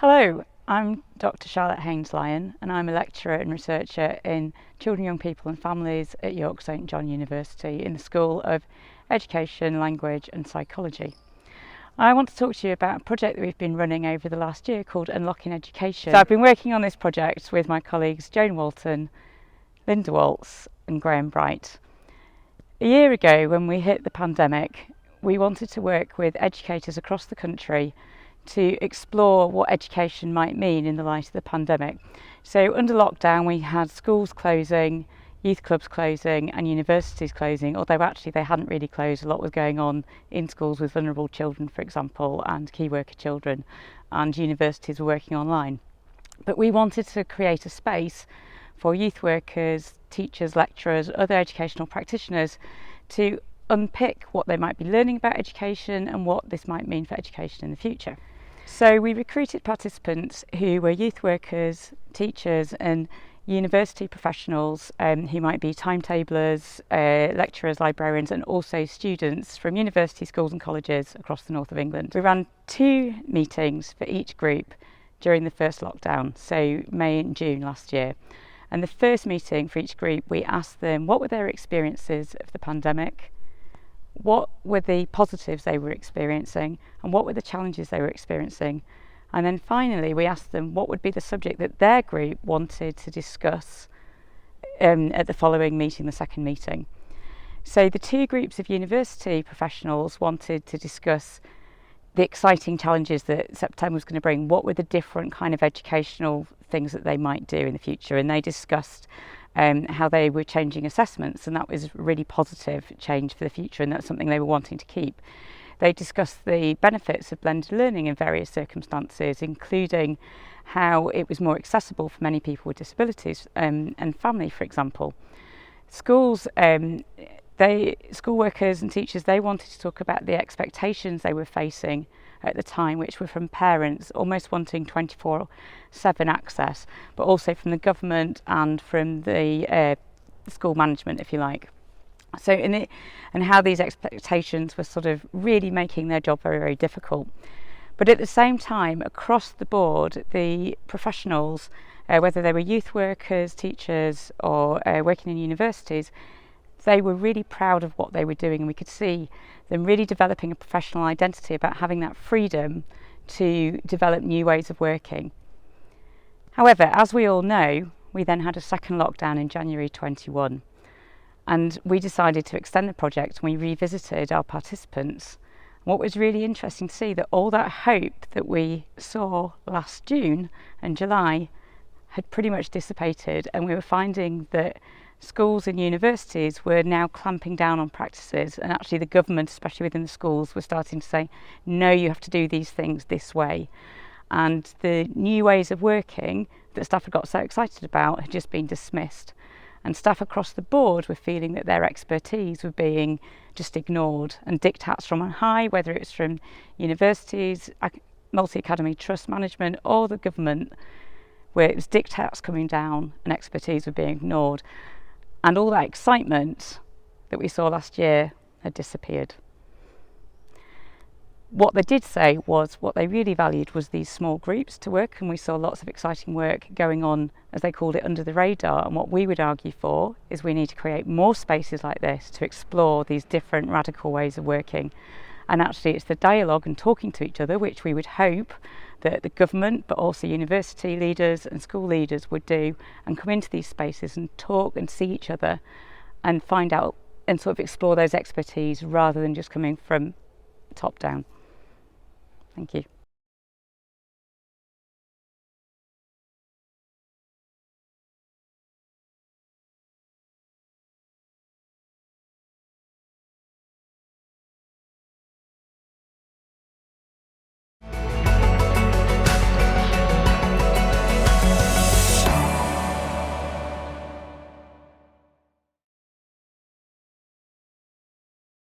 Hello, I'm Dr Charlotte Haines-Lyon and I'm a lecturer and researcher in children, young people and families at York St John University in the School of Education, Language and Psychology. I want to talk to you about a project that we've been running over the last year called Unlocking Education. So I've been working on this project with my colleagues Joan Walton, Linda Waltz and Graham Bright. A year ago, when we hit the pandemic, we wanted to work with educators across the country to explore what education might mean in the light of the pandemic. So under lockdown we had schools closing, youth clubs closing and universities closing, although actually they hadn't really closed. A lot was going on in schools with vulnerable children, for example, and key worker children, and universities were working online. But we wanted to create a space for youth workers, teachers, lecturers, other educational practitioners to unpick what they might be learning about education and what this might mean for education in the future. So we recruited participants who were youth workers, teachers and university professionals who might be timetablers, lecturers, librarians and also students from university schools and colleges across the north of England. We ran 2 meetings for each group during the first lockdown, so May and June last year. And the first meeting for each group, we asked them what were their experiences of the pandemic, what were the positives they were experiencing and what were the challenges they were experiencing. And then finally we asked them what would be the subject that their group wanted to discuss at the following meeting, the second meeting. So the 2 groups of university professionals wanted to discuss the exciting challenges that September was going to bring. What were the different kind of educational things that they might do in the future, and they discussed how they were changing assessments, and that was a really positive change for the future, and that's something they were wanting to keep. They discussed the benefits of blended learning in various circumstances, including how it was more accessible for many people with disabilities and family, for example. Schools, school workers and teachers, they wanted to talk about the expectations they were facing at the time, which were from parents almost wanting 24/7 access, but also from the government and from the school management, if you like. So and how these expectations were sort of really making their job very, very difficult. But at the same time, across the board, the professionals, whether they were youth workers, teachers or working in universities, they were really proud of what they were doing, and we could see them really developing a professional identity about having that freedom to develop new ways of working. However, as we all know, we then had a second lockdown in January 21, and we decided to extend the project and we revisited our participants. What was really interesting to see that all that hope that we saw last June and July had pretty much dissipated, and we were finding that schools and universities were now clamping down on practices, and actually the government, especially within the schools, were starting to say, no, you have to do these things this way. And the new ways of working that staff had got so excited about had just been dismissed. And staff across the board were feeling that their expertise were being just ignored, and diktats from on high, whether it was from universities, multi-academy trust management or the government, where it was diktats coming down and expertise were being ignored. And all that excitement that we saw last year had disappeared. What they did say was what they really valued was these small groups to work, and we saw lots of exciting work going on, as they called it, under the radar. And what we would argue for is we need to create more spaces like this to explore these different radical ways of working. And actually it's the dialogue and talking to each other, which we would hope that the government, but also university leaders and school leaders would do, and come into these spaces and talk and see each other and find out and sort of explore those expertise rather than just coming from top down. Thank you.